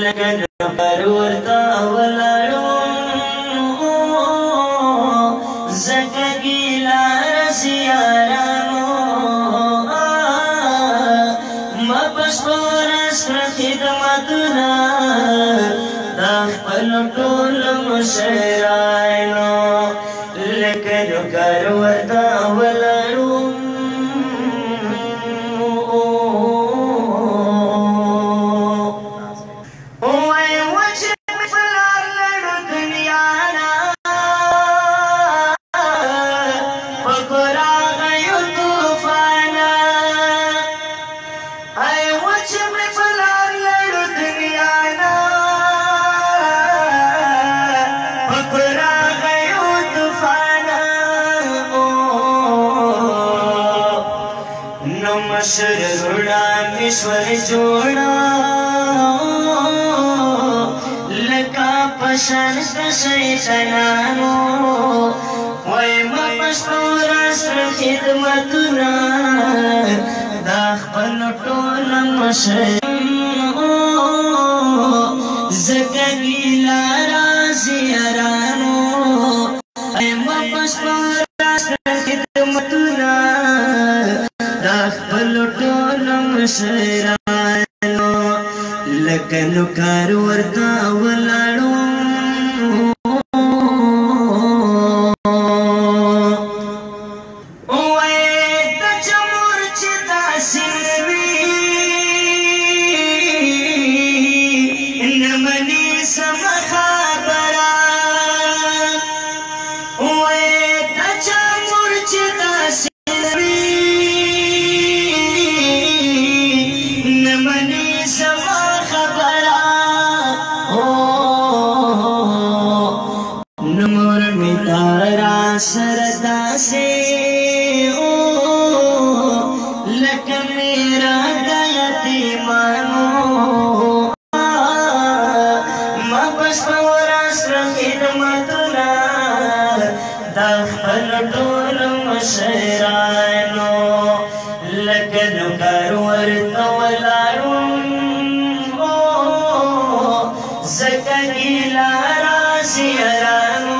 لکه نفر ورته ولاړم زکه ګیله راسي یارانو ما په شپه ورځ کړه خدمتونه د خپلو ټولو مشرانو لکه نوکر ورته ولاړم مشر روڑا مشور جوڑا لکا پشن شیطانانو وای ما پشپور اسر خدمتنا دا خپل ټول مشر زکه ګیله راسي یارانو وای ما پشپور اسر خدمتنا خپل ټول مشرانو لکه نوکر ورته ولاړم وای ته چې مور چې داسې وي نه منې سمه خبره وای ته چې مور چې داسې सरदा से ओ लक मेरा गयती मानो मां बस पवरास खिदमतुना दखल टोल मशरानो लक नुकर वर्त वलारुम ओ zaka ila rasi arano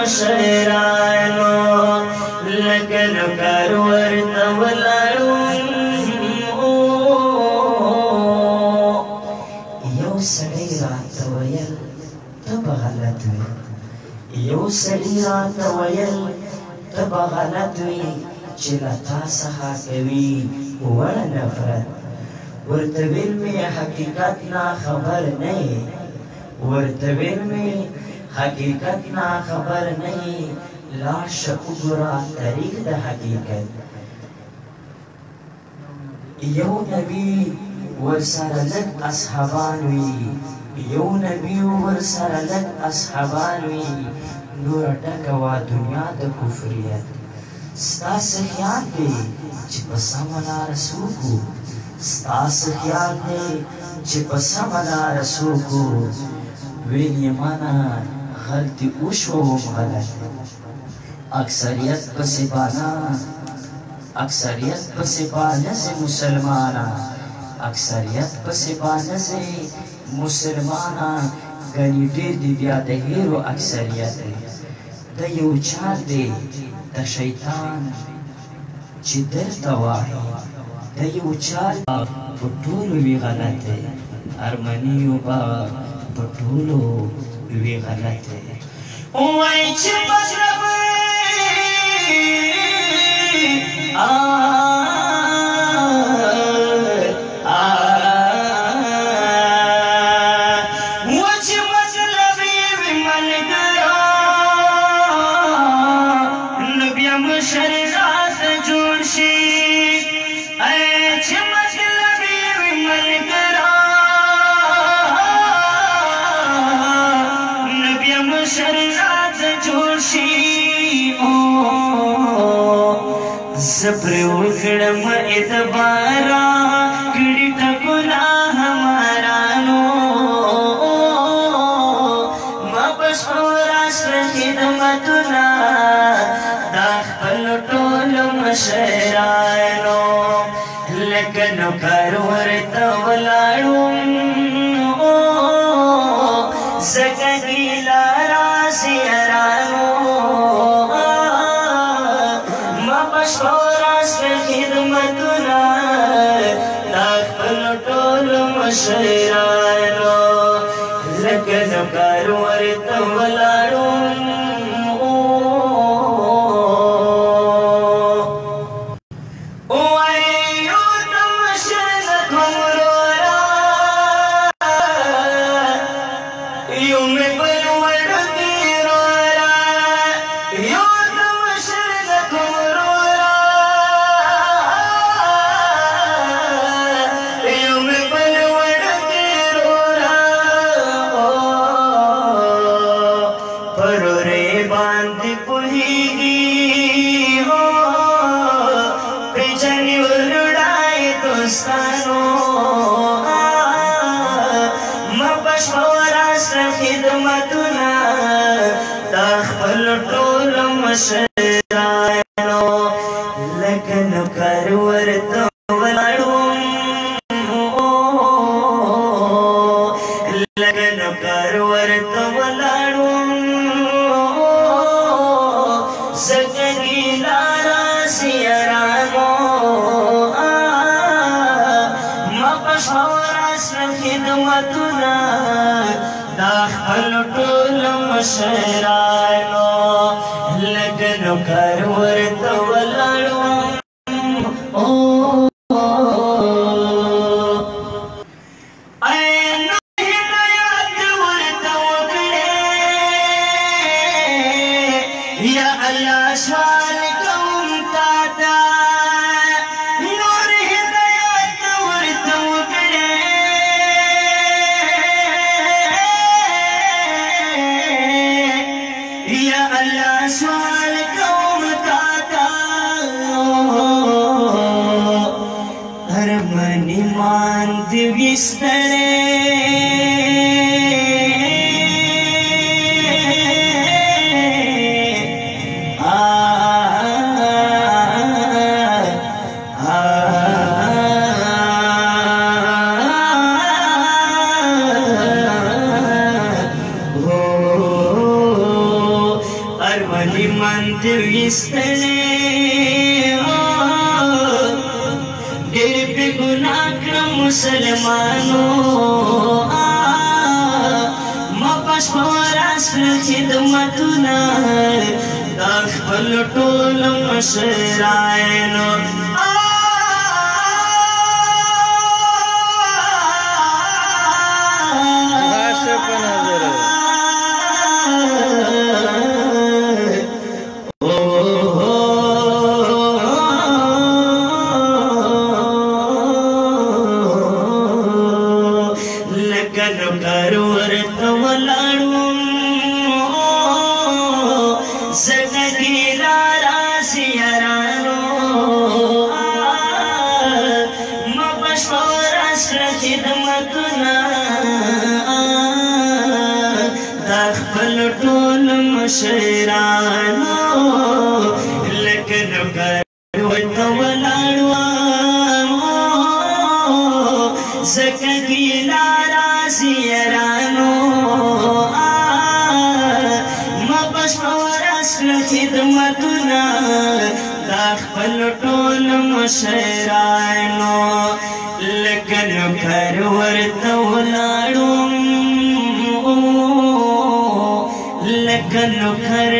مشرانو لکه نوکر ورته ولاړم یو سړی راته ویل ته به غلط وې یو سړي راته ویل ته به غلط وې چې له تا څخه کوي وړه نفرت ورته ویل مې حقیقت نه خبر نه یې ورته ویل مې حقیقت نا خبر نہیں لاش اگرا طریق دا حقیقت یو نبی ورسر لگ اصحابانوی یو نبی ورسر لگ اصحابانوی نور ڈکوا دنیا دا کفریت ستاس خیال دے چی پسامنا رسوکو ستاس خیال دے چی پسامنا رسوکو ویل یمانا غلطی اوشوم غلط اکثریت پسیبانه سے مسلمانا اکثریت پسیبانه سے مسلمانا گنی دیر دی بیا دهیرو اکثریت دا یو چار دی دا شیطان چی دل تواهی دا یو چار پٹولو وی غلط ہے ارمنیو با پٹولو وی غلط ہے وای چې مطلب सप्रे उखड़म इतबारा किड़ी ठकुना हमारा नो माँ बस खिदमतुना दाख مشرانو لکنو کرور تولاړو زګی لارا سیرانو ما بشوراس خدمتنا داخل ټول مشرانو لکنو کرور تولاړو مشرانو لکنو کرور تولاړو لکنو کرور تولاړو زګی لارا سیرانو ما پښوراس خدمتنا داخل ټول مشرانو لکنو کرور تولاړو اینو هدایت ورته وکړې یا الله سوال کوم تا ته نور هدایت ورته وکړې یا الله سوال مان دیوستړې ارمنی مان دیوستړې مسلمانو ما پښوراس خدمتنا داخل ټول مشرانو مشرانو لکنو کرور تولاړو زګی لارا سیرانو ما پښوراس خدمتنا داخل ټول مشرانو لکنو کرور تولاړو لکنو کر